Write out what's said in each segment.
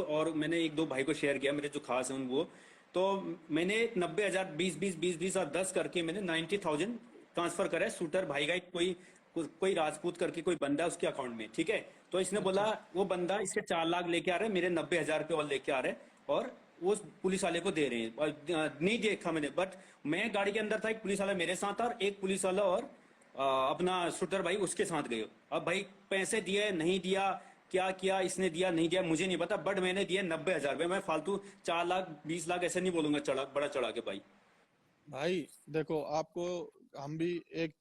और मैंने एक दो भाई को शेयर किया, मेरे जो खास हैं उन वो। तो मैंने 90,000, 20 और 10 करके मैंने 90,000 ट्रांसफर करा है शूटर भाई का, कोई राजपूत करके कोई बंदा है उसके अकाउंट में, ठीक है। तो इसने बोला, अच्छा। वो बंदा इसके 4 लाख लेके आ रहा है, मेरे 90,000 रुपये और लेके आ रहे हैं, और वो पुलिस वाले को दे रहे हैं। और नहीं देखा मैंने, बट मैं गाड़ी के अंदर था, एक पुलिस वाला मेरे साथ था और एक पुलिस वाला और अपना शूटर भाई उसके साथ गए। अब भाई पैसे दिए नहीं दिया, क्या किया इसने, दिया नहीं दिया मुझे नहीं पता, बट मैंने दिए 90,000 रुपये। मैं फालतू 4 लाख 20 लाख ऐसे नहीं बोलूंगा चढ़ा बड़ा चढ़ा के भाई। भाई देखो, आपको हम भी एक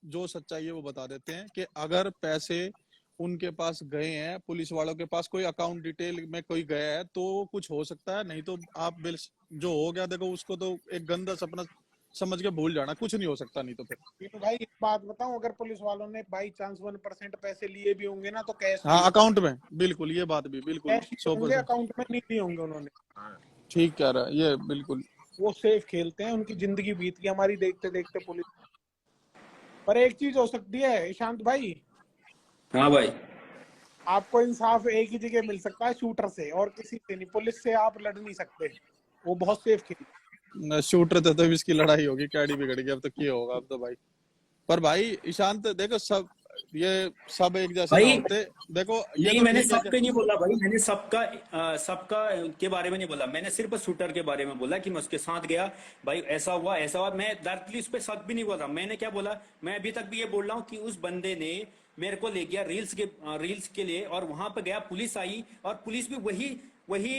जो सच्चाई है वो बता देते हैं कि अगर पैसे उनके पास गए हैं, पुलिस वालों के पास कोई अकाउंट डिटेल में कोई गया है तो कुछ हो सकता है, नहीं तो आप बिल जो हो गया देखो उसको तो एक गंदा सपना समझ के भूल जाना, कुछ नहीं हो सकता नहीं तो फिर। तो भाई एक बात बताऊं, अगर पुलिस वालों ने बाई चांस 1% पैसे लिए भी होंगे ना, तो कैश हाँ लिए, अकाउंट में, बिल्कुल ये बात भी बिल्कुल कैश लिए होंगे, 100% अकाउंट में नहीं लिए होंगे उन्होंने। ठीक कह रहा है ये, बिल्कुल। वो सेफ खेलते हैं, उनकी जिंदगी बीत गई हमारी देखते देखते पुलिस। पर एक चीज हो सकती है ईशांत भाई, हाँ भाई। आपको इंसाफ एक ही जगह मिल सकता है, शूटर से, और किसी से नहीं। पुलिस से आप लड़ नहीं सकते, वो बहुत सेफ खेल। शूटर थे तो इसकी लड़ाई होगी, कैडी बिगड़ गई, अब तो क्या होगा अब तो भाई। पर भाई ईशांत देखो, सब ये सब एक जैसे ना भाई होते। देखो ये नहीं, तो मैंने ठीक है कि सबके नहीं बोला भाई, मैंने सबका के बारे में नहीं बोला, मैंने सिर्फ शूटर के बारे में बोला कि मैं उसके साथ गया, भाई ऐसा हुआ ऐसा हुआ। मैं डायरेक्टली उस पर शक भी नहीं बोल रहा। मैंने क्या बोला, मैं अभी तक भी ये बोल रहा हूँ कि उस बंदे ने मेरे को ले गया रील्स के लिए, और वहां पर गया, पुलिस आई, और पुलिस भी वही वही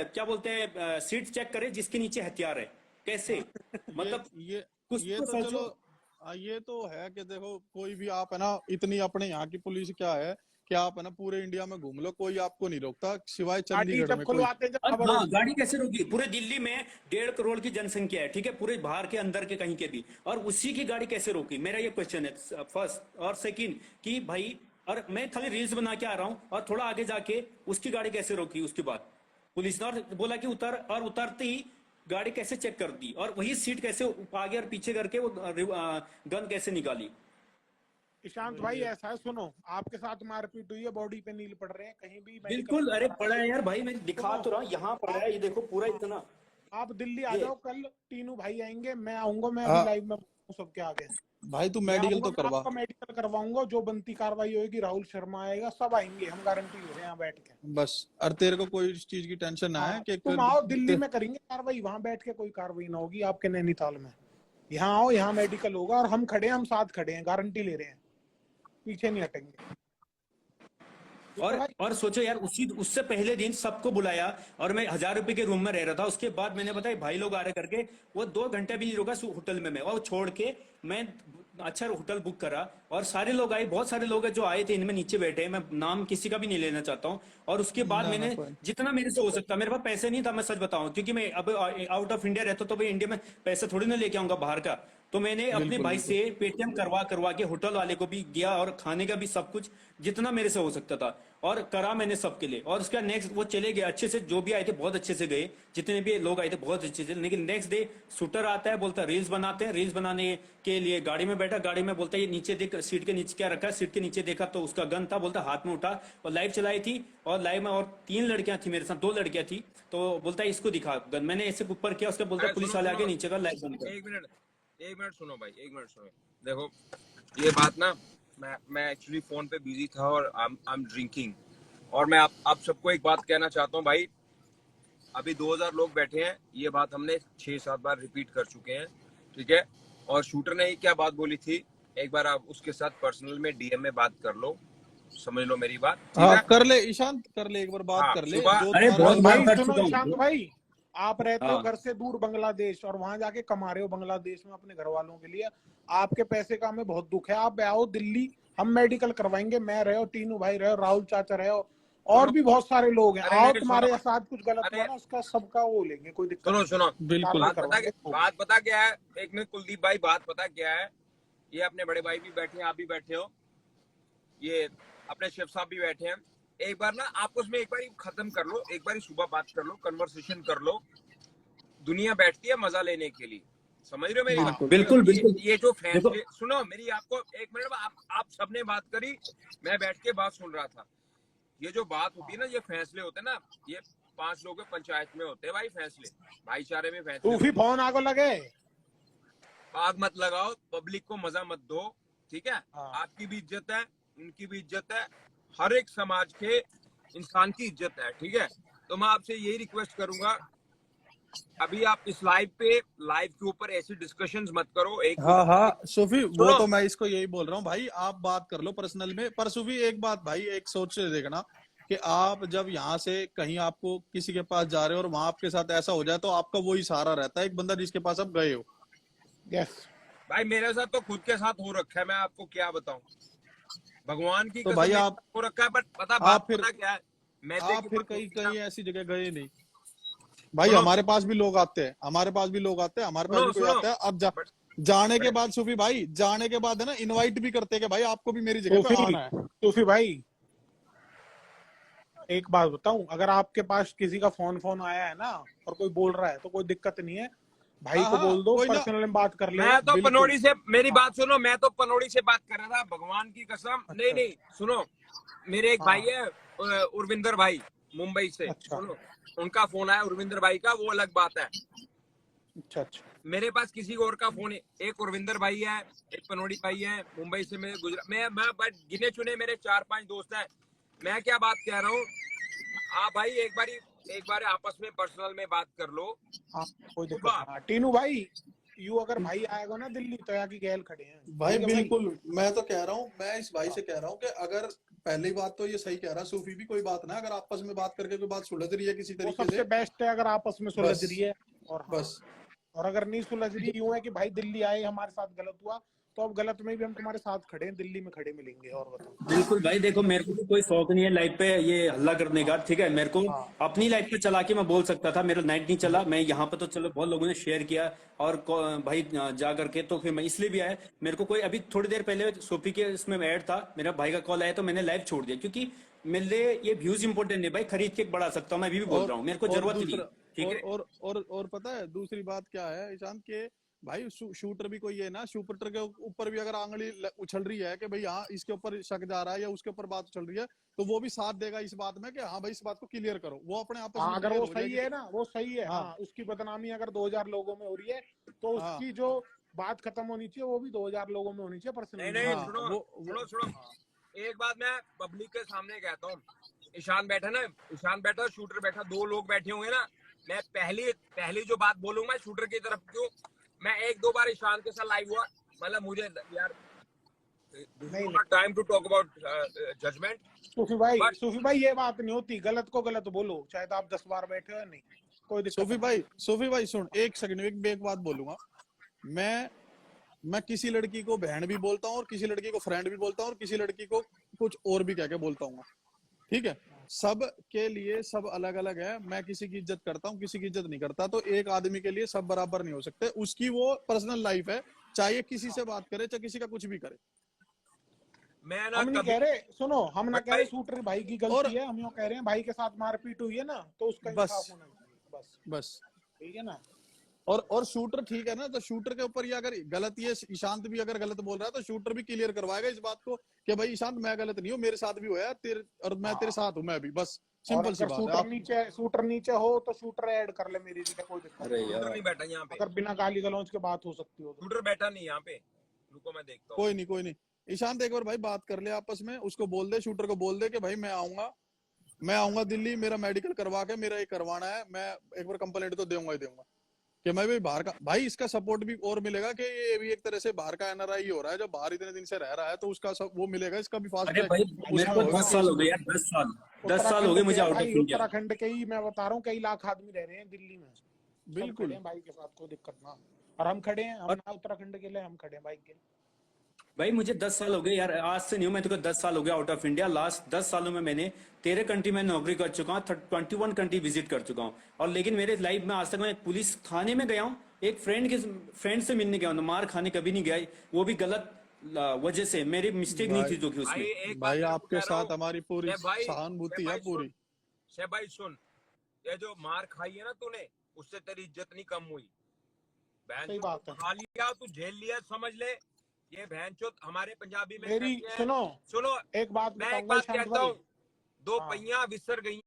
क्या बोलते हैं, सीट चेक करे जिसके नीचे हथियार है। कैसे? ये मतलब ये कुछ ये तो तो चलो। सोचो। ये तो है कि देखो, कोई भी आप है ना, इतनी अपने यहाँ की पुलिस क्या है कि आप है ना पूरे इंडिया में घूम लो, कोई आपको नहीं रोकता सिवाय गाड़ी चंडीगढ़ जब में कोई। खुलवाते जब और खबर हाँ, होती है। गाड़ी कैसे रुकी? पूरे दिल्ली में 1.5 करोड़ की जनसंख्या है, ठीक है, पूरे बाहर के अंदर के कहीं के भी, और उसी की गाड़ी कैसे रोकी? मेरा ये क्वेश्चन है फर्स्ट। और सेकंड कि भाई, और मैं खाली रील्स बना के आ रहा हूँ, और थोड़ा आगे जाके उसकी गाड़ी कैसे रोकी उसके बाद पुलिस ने, और बोला कि उतर, और उतरते ही गाड़ी कैसे चेक कर दी, और वही सीट कैसे आगे और पीछे करके वो गन कैसे निकाली? ईशांत भाई ऐसा है, सुनो, आपके साथ मारपीट हुई है, बॉडी पे नील पड़ रहे हैं, कहीं भी मेडिकल बिल्कुल, अरे करा। पड़ा है यार भाई, मैं दिखा सुनो, तो रहा हूँ, यहाँ पड़ा है, ये देखो पूरा इतना। आप दिल्ली आ ये जाओ कल, तीनों भाई आएंगे, मैं आऊंगा, मैं अभी हाँ लाइव में हूँ सबके आगे। भाई तू मैं मेडिकल आऊंगा, तो मैं करवा। आपका मेडिकल करवाऊंगा, जो बनती कार्रवाई होगी, राहुल शर्मा आएगा, सब आएंगे, हम गारंटी ले रहे हैं यहाँ बैठ के। बस, और तेरे को कोई इस चीज की टेंशन ना है हाँ, कि तुम आओ, दिल्ली में करेंगे कार्रवाई, वहां बैठ के कोई कार्रवाई ना होगी आपके नैनीताल में। यहाँ आओ, यहाँ मेडिकल होगा, और हम खड़े हैं, हम साथ खड़े हैं, गारंटी ले रहे हैं, पीछे नहीं हटेंगे। ठीक है भाई। और सोचो यार, उसी उससे पहले दिन सबको बुलाया, और मैं 1,000 रुपए के रूम में रह रहा था। उसके बाद मैंने बताया भाई लोग आ रहे करके, वो 2 घंटे भी नहीं रुका होटल में, मैं और छोड़ के मैं अच्छा होटल बुक करा, और सारे लोग आए, बहुत सारे लोग हैं जो आए थे, इनमें नीचे बैठे हैं, मैं नाम किसी का भी नहीं लेना चाहता हूँ। और उसके बाद ना ना मैंने कोई। जितना मेरे से हो सकता, मेरे पास पैसे नहीं था, मैं सच बताऊं, क्योंकि मैं अब आउट ऑफ इंडिया रहता, तो भाई इंडिया में पैसे थोड़ी ना लेके आऊंगा बाहर का। तो मैंने अपने बिल्कुल भाई बिल्कुल। से पेटीएम करवा करवा के होटल वाले को भी दिया, और खाने का भी सब कुछ जितना मेरे से हो सकता था, और करा मैंने सबके लिए। और उसका नेक्स्ट वो चले गए अच्छे से, जो भी आए थे बहुत अच्छे से गए, जितने भी लोग आए थे बहुत अच्छे से। लेकिन नेक्स्ट डे शूटर आता है, बोलता है रील्स बनाते हैं, रील्स बनाने के लिए गाड़ी में बैठा, गाड़ी में बोलता है ये नीचे देख, सीट के नीचे क्या रखा है, सीट के नीचे देखा तो उसका गन था, बोलता हाथ में उठा, और लाइव चलाई थी, और लाइव में और 3 लड़कियां थी मेरे साथ, 2 लड़कियां थी, तो बोलता है इसको दिखा गन। मैंने ऐसे ऊपर किया, उसका बोलता पुलिस वाले आगे, नीचे का लाइव बंद कर। एक मिनट सुनो भाई, एक मिनट सुनो। देखो ये बात ना, मैं एक्चुअली फोन पे बिजी था और आई एम ड्रिंकिंग। और मैं आप सबको एक बात कहना चाहता हूँ भाई, अभी 2000 लोग बैठे हैं, ये बात हमने 6-7 बार रिपीट कर चुके हैं, ठीक है। और शूटर ने क्या बात बोली थी, एक बार आप उसके साथ पर्सनल में डीएम में बात कर लो, समझ लो मेरी बात, ठीक हाँ है। कर ले ईशांत, कर ले एक बार बात हाँ कर ले, सुबह, जो अरे तुम्हारा बहुत बार भाई कर सुनो चुका ईशांत हूँ। भाई, आप रहते हो हाँ घर से दूर बांग्लादेश, और वहां जाके कमा रहे हो बांग्लादेश में अपने घर वालों के लिए, आपके पैसे का हमें बहुत दुख है। आप आओ दिल्ली, हम मेडिकल करवाएंगे, मैं रहो, तीनों भाई रहो, राहुल चाचा रहो, और सुनो, भी बहुत सारे लोग हैं। अरे आओ, नहीं सुनो, तुम्हारे साथ कुछ गलत हुआ अरे ना, उसका सबका वो लेंगे, कोई दिक्कत सुनो नहीं, सुनो, बिल्कुल। कार्रवाई करवाएंगे। बात पता क्या है, एक मिनट कुलदीप भाई, बात पता क्या है, ये अपने बड़े भाई भी बैठे हैं, आप भी बैठे हो, ये अपने शेफ साहब भी बैठे हैं। एक बार ना आपस में एक बार खत्म कर लो, एक बार सुबह बात कर लो, कन्वर्सेशन कर लो। दुनिया बैठती है मजा लेने के लिए, समझ रहे हो मेरी बात। बिल्कुल बिल्कुल बिल्कुल। ये जो देखो, फैसले, सुनो मेरी, आपको एक मिनट, आप सबने बात करी, मैं बैठ के बात सुन रहा था। ये जो बात होती है ना, ये फैसले होते हैं ना, ये 5 लोगों के पंचायत में होते हैं भाई फैसले, भाईचारे में फैसले सूफी फोन आगो लगे। आग मत लगाओ, पब्लिक को मजा मत दो, ठीक है। हाँ। आपकी भी इज्जत है, उनकी भी इज्जत है, हर एक समाज के इंसान की इज्जत है, ठीक है। तो मैं आपसे यही रिक्वेस्ट करूंगा, अभी आप इस लाइव के ऊपर ऐसी डिस्कशंस मत करो। एक हाँ हाँ सूफी, वो सुनो। तो मैं इसको यही बोल रहा हूँ भाई, आप बात कर लो पर्सनल में। पर सूफी एक बात भाई, एक सोच से देखना कि आप जब यहाँ से कहीं आपको किसी के पास जा रहे हो और वहां आपके साथ ऐसा हो जाए, तो आपका वही सहारा रहता है, एक बंदा जिसके पास आप गए हो। यस भाई मेरे साथ तो खुद के साथ हो रखा है, मैं आपको क्या बताऊं, भगवान की तो कसम भाई मेरे आप साथ हो रखा है। बट बात फिर पता क्या है, मैदे आप की फिर बात कहीं होती है ना। कहीं ऐसी जगह गए नहीं भाई। सुनो हमारे पास भी लोग आते हैं, हमारे पास भी लोग आते हैं, हमारे पास सुनो भी कोई सुनो आता है। अब बट जाने के बड़े बाद सूफी भाई, जाने के बाद है ना, इनवाइट भी करते हैं कि भाई आपको भी मेरी जगह पे सूफी आना है। सूफी भाई एक बात बताऊं, अगर आपके पास किसी का फोन आया है ना और कोई बोल रहा है तो कोई दिक्कत नहीं है, भाई हाँ को हाँ बोल दो, कोई ना, पर्सनल में बात कर मैं लेगा। तो बिल्कुल। पनौड़ी से, मेरी हाँ बात सुनो, मैं तो पनौड़ी से बात कर रहा था, भगवान की कसम। नहीं अच्छा नहीं सुनो, मेरे एक भाई हाँ है उर्विंदर भाई, मुंबई से, अच्छा सुनो, उनका फोन आया उर्विंदर भाई का, वो अलग बात है। अच्छा अच्छा मेरे पास किसी और का फोन है, एक उर्विंदर भाई है, एक पनौड़ी भाई है, मुंबई से मेरे गुजरात मैं बट गिने चुने मेरे 4-5 दोस्त हैं। मैं क्या बात कह रहा हूँ, आप भाई एक बार आपस में पर्सनल में बात कर लो। हाँ कोई दिक्कत सुबह नहीं। हाँ टीनू भाई, यू अगर भाई आएगा ना दिल्ली तो यहाँ की गैल खड़े हैं, भाई ठीक है भाई। बिल्कुल, मैं तो कह रहा हूँ, मैं इस भाई हाँ से कह रहा हूँ कि अगर पहली बात तो ये सही कह रहा है सूफी भी, कोई बात ना, अगर आपस में बात करके कोई बात सुलझ रही है किसी वो तरीके सबसे से, बेस्ट है अगर आपस में सुलझ रही बस है। और हाँ, बस। और अगर नहीं सुलझ रही, यूं है कि भाई दिल्ली आए हमारे साथ गलत हुआ, तो अब गलत में भी हम तुम्हारे साथ खड़े हैं, दिल्ली में खड़े मिलेंगे। और बताओ। बिल्कुल भाई, देखो मेरे को भी कोई शौक नहीं है लाइफ पे ये हल्ला करने का, हाँ ठीक है। मेरे को हाँ अपनी लाइफ पे चला के मैं बोल सकता था, मेरा नाइट नहीं चला। मैं यहाँ पे तो चलो बहुत लोगों ने शेयर किया और भाई जा करके तो फिर मैं इसलिए भी आया। मेरे को कोई अभी थोड़ी देर पहले सोफी के इसमें ऐड था, मेरा भाई का कॉल आया तो मैंने लाइव छोड़ दिया, क्योंकि मेरे लिए ये व्यूज इंपॉर्टेंट है भाई, खरीद के बढ़ा सकता हूँ मैं अभी भी बोल और रहा हूँ, मेरे को और जरूरत नहीं, दूसरा, ठीक है। और पता है दूसरी बात क्या है ईशान के भाई, शूटर भी कोई है ना, शूटर के ऊपर भी अगर आंगली उछल रही है कि भाई हाँ इसके ऊपर शक जा रहा है या उसके ऊपर बात उछल रही है, तो वो भी साथ देगा इस बात में कि हाँ भाई इस बात को क्लियर करो, वो अपने आपस हाँ में अगर क्लियर वो हो सही जाएगी। है ना, वो सही है। हाँ हाँ उसकी बदनामी अगर 2000 लोगों में हो रही है तो हाँ उसकी जो बात खत्म होनी चाहिए वो भी 2000 लोगों में होनी चाहिए, नहीं पर्सनली नहीं होनी हाँ चाहिए। सुनो सुनो सुनो, हाँ एक बात मैं पब्लिक के सामने कहता हूँ। ईशान बैठा ना, ईशान बैठा और शूटर बैठा, 2 लोग बैठे होंगे ना, मैं पहली पहली जो बात बोलूंगा शूटर की तरफ क्यों, मैं 1-2 बार ईशान के साथ लाइव हुआ, मतलब मुझे यार दिस इज नहीं नहीं not time to talk about judgement, but Sufi भाई ये बात नहीं होती, गलत को गलत बोलो, चाहे तो आप 10 बार बैठे हो या नहीं, कोई दिक्कत नहीं। सूफी भाई सुन, एक सेकंड, एक बात बोलूंगा। मैं मैं किसी लड़की को बहन भी बोलता हूँ और किसी लड़की को फ्रेंड भी बोलता हूँ और किसी लड़की को कुछ और भी कह के बोलता हूँ, ठीक है। सब के लिए सब अलग अलग है, मैं किसी की इज्जत करता हूँ किसी की इज्जत नहीं करता, तो एक आदमी के लिए सब बराबर नहीं हो सकते, उसकी वो पर्सनल लाइफ है, चाहे किसी से बात करे चाहे किसी का कुछ भी करे। मैं ना हम नहीं कभी, कह रहे, सुनो, हम ना बट कह रहे भाई शूटर भाई की और गलती है, हम यूँ कह रहे हैं भाई के साथ मारपीट हुई है ना तो उसका बस इंसाफ होना चाहिए, बस। बस। ठीक है ना। और शूटर ठीक है ना, तो शूटर के ऊपर ये अगर गलत, ये ईशांत भी अगर गलत बोल रहा है तो शूटर भी क्लियर करवाएगा इस बात को कि भाई ईशांत मैं गलत नहीं हूँ, मेरे साथ भी हुआ तेरे, और मैं तेरे हाँ साथ हूँ, मैं भी, बस और सिंपल सी अगर बात है। आप शूटर नीचे हो तो शूटर ऐड कर ले मेरी जगह, कोई दिक्कत अरे नहीं। शूटर यार, नहीं बैठा यहाँ पे, अगर बिना गाली गलौज के बात हो सकती हो तो। शूटर बैठा नहीं यहाँ पे, रुको मैं देखता हूँ। कोई नहीं ईशांत, एक बार भाई बात कर ले आपस में, उसको बोल दे, शूटर को बोल दे कि भाई मैं आऊंगा दिल्ली, मेरा मेडिकल करवा के मेरा ये करवाना है, मैं एक बार कंप्लेंट तो दूंगा ही दूंगा कि मैं भी बाहर का, भाई इसका सपोर्ट भी और मिलेगा कि ये भी एक तरह से बाहर का एनआरआई हो रहा है, जो बाहर इतने दिन से रह रहा है, तो उसका सब वो मिलेगा, इसका भी फास्ट अरे ट्रैक भाई मेरे उसमें को होगा 10 साल केस। हो गए यार, 10 साल, 10 साल हो उत्तराखंड गए के मुझे है आउट भाई, ऑफ इंडिया। उत्तराखंड के ही मैं बता रहा हूँ, कई लाख आदमी रह रहे हैं दिल्ली में, सब खड़े बिल्कुल। हैं भाई के साथ, कोई दिक्कत ना। और हम खड़े हैं, हम और ना उत्तराखंड के लिए, हम खड़े हैं भाई के। भाई मुझे 10 साल हो गए यार, आज से नहीं हूँ मैं, तो 10 साल हो गया आउट ऑफ इंडिया। लास्ट 10 सालों में मैंने 13 कंट्री में नौकरी कर चुका हूँ, 21 कंट्री विजिट कर चुका हूँ। और लेकिन मेरे लाइफ में आज तक मैं पुलिस थाने में गया हूँ, एक फ्रेंड से मिलने गया हूँ, मार खाने कभी नहीं गया, वो भी गलत वजह से, मेरी मिस्टेक नहीं भाई थी जो कि भाई उसमें। एक बात भाई तेरे को आपके कह रहा हूँ, साथ हमारी पूरी शैफ भाई, सहानुभूति है सुन, पूरी। शैफ भाई सुन, ये जो मार खाई है ना तूने, उससे तेरी इज्जत नहीं कम हुई। बहन सही चो बात है। खा लिया, तू झेल लिया, समझ ले। ये बहन चो हमारे पंजाबी में मेरी कहते हैं, सुनो, सुनो एक बात मैं एक बताऊंगा बात शांत कहता भाई, हूँ, दो हाँ पहिया विसर गई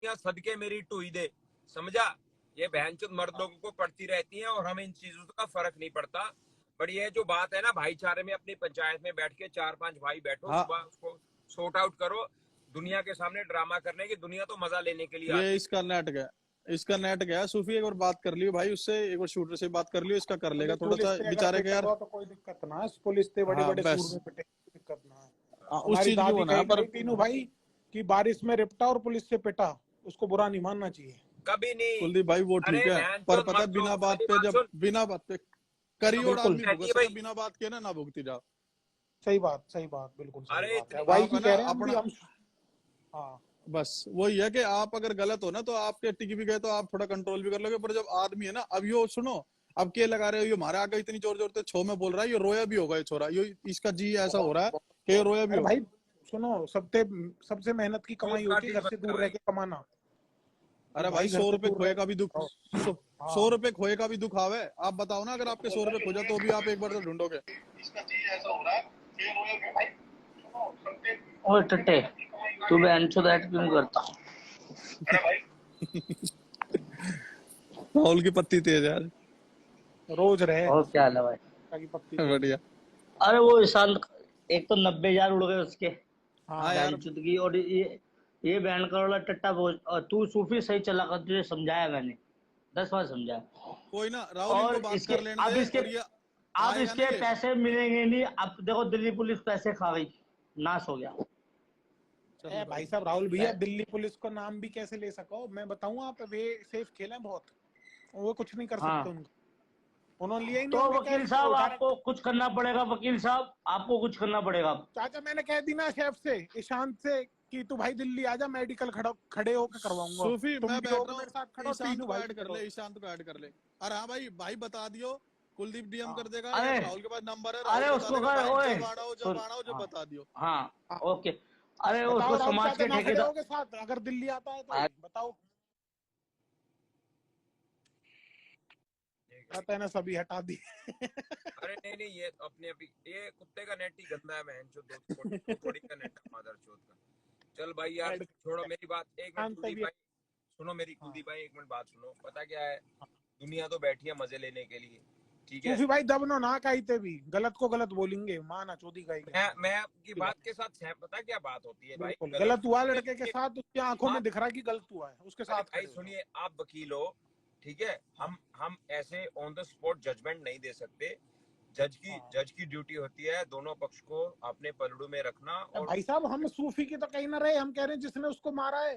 सदके मेरी टुई दे, समझा। ये बहनचोद मर्द लोगों को पड़ती रहती है और हमें इन चीजों का फर्क नहीं पड़ता। बट ये जो बात है ना, भाईचारे में अपनी पंचायत में बैठ के 4-5 भाई बैठो, हाँ, सुबह उसको सॉर्ट आउट करो। दुनिया के सामने ड्रामा करने की, दुनिया तो मजा लेने के लिए ये आती इसका नेट गया सूफी। एक बार बात कर लियो भाई उससे, एक बार शूटर से बात कर लियो, इसका कर लेगा पुलिस थोड़ा पुलिस सा से अगर बेचारे के यार। पिटेगा तो कोई दिक्कत ना है, पुलिस से बड़े हाँ बड़े सूर बस, में पिटे, कोई दिक्कत ना है। उस हमारी चीज की वो दादी ना कही पर। गई तीनों भाई कि बारिश में रिपटा और पुलिस से पिटा, उसको बुरा नहीं मानना चाहिए। कभी नहीं। कुलदीप भाई वो अरे ठीक है, पर बहनचोद पता है मत लो, बिना बात मेरी पे, बात जब सुन। बिना बात पे सुनो करियोड़ बिल्कुल आदमी कहती भुगत है सके, भाई। बिना बात के ना ना भुगती जाओ। बिल्कुल सही अरे बात है, इतनी वही आप की है ना कह रहे हैं हम भी, अपना, हम। हाँ बस वही है कि आप अगर गलत हो ना तो आपके टिक भी गए तो आप थोड़ा कंट्रोल भी कर लोगे, पर जब आदमी है ना, अब यो सुनो, अब के लगा रहे हो, ये हमारे आगे इतनी जोर जोर से छो में बोल रहा है, ये रोया भी होगा ये छोरा, ये इसका जी ऐसा हो बहुत रहा है बहुत कि ये बहुत। रोया भी अरे होगा। भाई सुनो, सबसे सबसे मेहनत की खूब कमाई होती है काठी घर से बनता दूर है रह भाई। के कमाना। तो अरे भाई भाई घर 100 से रुपए दूर खोए रह का भी दुख, रहो। 100 हाँ रुपए खोए का भी दुख आवे। आप बताओ ना, अगर आपके 100 रुपए खो जाए तो भी आप एक बार तो ढूंढोगे। ओए टट्टे, तू बहनचोद ऐड क्यों नहीं करता? राहुल की पत्ती तेज है आज। रोज रहे और क्या हाल है भाई? की पत्ती तेज है। बढ़िया। अरे वो ईशान, एक तो 90,000 उड़ गए उसके हाँ हाँ यार, बहनचोद की, और ये बहन का वाला टट्टा बोझ। और तू सूफी सही चला कर, तुझे समझाया मैंने 10 बार समझाया। कोई ना राहुल, और इनको बात इसके कर लेने अब दे, इसके और ये अब आएगा ना इसके ये। पैसे मिलेंगे नहीं। अब देखो दिल्ली पुलिस पैसे खा गई, नाश हो गया। चल भाई भाई। साहब राहुल भैया, दिल्ली पुलिस को नाम भी कैसे ले सको, मैं बताऊं आप, वे सेफ खेले बहुत, वो कुछ नहीं कर सकते हाँ, उनको, उन्होंने लिया ही नहीं, तो हमने वकील कैश साहब डायरेक्ट। आपको कुछ करना पड़ेगा, वकील साहब आपको कुछ करना पड़ेगा। चाचा मैंने कह दी ना शेफ से, ईशांत से, कि तू भाई दिल्ली आजा, मेडिकल खड़े होकर करवाऊंगा, सूफी तुम मैं भी बैठ होगे रहा मेरे साथ हूँ, खड़ो, ईशांत तीनों को भाई ऐड कर खड़ो। ले, ईशांत को ऐड कर ले। अरे हाँ भाई, भाई बता दियो, कुलदीप डीएम कर हाँ देगा, या अरे राहुल के पास नंबर है, राहुल अरे बता उसको देगा कर, भाई, ओए जब आना हो जब सुन। आना हो जब हाँ बता दियो। हाँ, हाँ ओके। अरे उसको बताओ राहुल समाज चाचा, के ना खड़े ठेकेदार। होगे साथ अगर दिल्ली आता है तो, बताओ। कहते हैं ना सभी हटा दी। अरे नहीं नहीं, ये अपने अभी ये कुत्ते का नेट ही गंदा है बहनचोद, दो कोड़ी का नेट है मादरचोद का। चल भाई यार ऐड छोड़ो, मेरी बात एक मिनट शांत कुलदीप भी। भाई सुनो, मेरी हाँ कुलदीप भाई एक मिनट बात सुनो। पता क्या है, दुनिया तो बैठी है मजे लेने के लिए, ठीक है। सूफी भाई दबनो ना कहते भी, गलत को गलत बोलेंगे, माँ ना चोदी कहेंगे। मैं आपकी बात के साथ पता क्या बात होती है भाई, बिल्कुल, गलत गलत हुआ लड़के के साथ, उसकी आंखों में आप, दिख रहा है कि गलत हुआ है, उसके अरे साथ भाई खड़े हो जाओ। सुनिए, आप वकील हो, ठीक है। हाँ हम ऐसे ऑन द स्पॉट जजमेंट नहीं दे सकते। हाँ। जज की ड्यूटी होती है दोनों पक्ष को अपने पलड़ू में रखना। और भाई साहब हम सूफी की तो कहीं ना रहे, हम कह रहे हैं जिसने उसको मारा है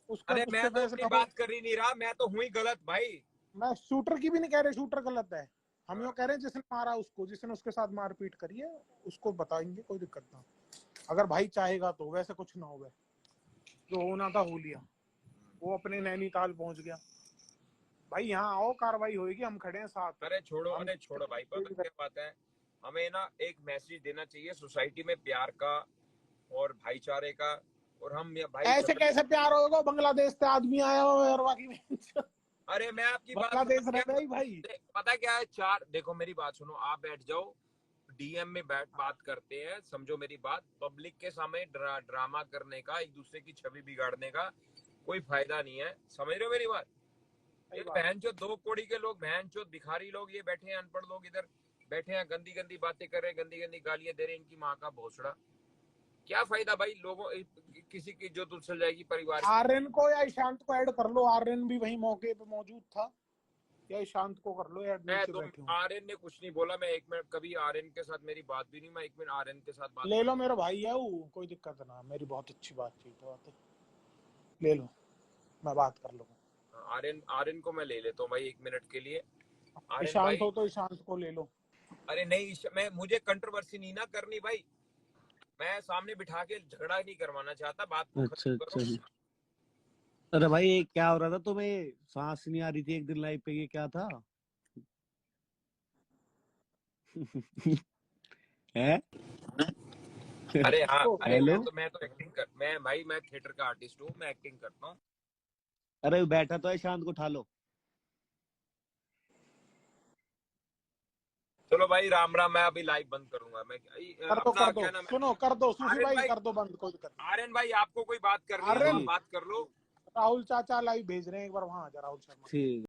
उसका अरे उस मैं पे तो अपनी फैसला हो। बात कर ही नहीं रहा, मैं तो हुई गलत भाई। मैं शूटर की भी नहीं कह रहे, शूटर गलत है, हम यो कह रहे हैं जिसने मारा उसको, जिसने उसके साथ मारपीट करी है उसको बताएंगे, कोई दिक्कत ना, अगर भाई चाहेगा तो, वैसे कुछ ना हो, जो होना था हो लिया, वो अपने नैनीताल पहुंच गया। भाई यहाँ आओ, कार्रवाई होगी, हम खड़े हैं साथ। अरे छोड़ो, हम अरे छोड़ो भाई, पता क्या बात है, हमें ना एक मैसेज देना चाहिए सोसाइटी में प्यार का और भाईचारे का। और हम भाई ऐसे कैसे प्यार होगा, बांग्लादेश से आदमी आया हुआ है और बाकी अरे मैं आपकी बात बांग्लादेश समझ रह गया। गई भाई। पता क्या है, देखो मेरी बात सुनो, आप बैठ जाओ, डीएम में बात करते हैं, समझो मेरी बात। पब्लिक के सामने ड्रामा करने का, एक दूसरे की छवि बिगाड़ने का कोई फायदा नहीं है, समझ रहे हो मेरी बात। ये बहन जो 2 कोड़ी के लोग, बहन जो भिखारी लोग ये बैठे हैं, अनपढ़ लोग इधर बैठे हैं, गंदी गंदी बातें कर रहे हैं, गंदी गंदी गालियां दे रहे हैं, इनकी माँ का भोसड़ा। क्या फायदा भाई, लोगों किसी की जो चल जाएगी परिवार की। आर्यन को या ईशांत को ऐड कर लो, आर्यन भी वही मौके पे मौजूद था, या ईशांत को कर लो ऐड, नीचे बैठे हो। आर्यन ने कुछ नहीं बोला, मैं 1 मिनट, कभी आर्यन के साथ मेरी बात भी नहीं, मैं 1 मिनट आर्यन के साथ बात ले लो, मेरा भाई है वो, कोई दिक्कत ना, मेरी बहुत अच्छी बातचीत है, ले लो, मैं बात कर लूंगा। आर्यन को मैं ले लेता हूँ भाई 1 मिनट के लिए। आर्यन ईशांत भाई, हो तो ईशांत को ले लो। अरे नहीं, मैं मुझे कंट्रोवर्सी नहीं ना करनी भाई, मैं सामने बिठा के झगड़ा नहीं करवाना चाहता, बात को अच्छा खत्म अच्छा करो। जी। अरे भाई ये क्या हो रहा था तुम्हें, सांस नहीं आ रही थी एक दिन लाइव पे, ये क्या था? है? अरे हाँ, अरे हेलो। मैं तो एक्टिंग कर, मैं थिएटर का आर्टिस्ट हूँ, मैं एक्टिंग करता हूँ। अरे बैठा तो है, शांत को उठा लो। चलो भाई, राम राम। मैं अभी लाइव बंद करूंगा। मैं अपना क्या नाम है, सुनो कर दो सूफी आर्यन भाई, भाई, कर दो बंद, कोई दिक्कत नहीं। आर्यन भाई आपको कोई बात करनी है तो आर्यन, आप बात कर लो। राहुल चाचा लाइव भेज रहे हैं, एक बार वहां आ जा राहुल शर्मा। ठीक।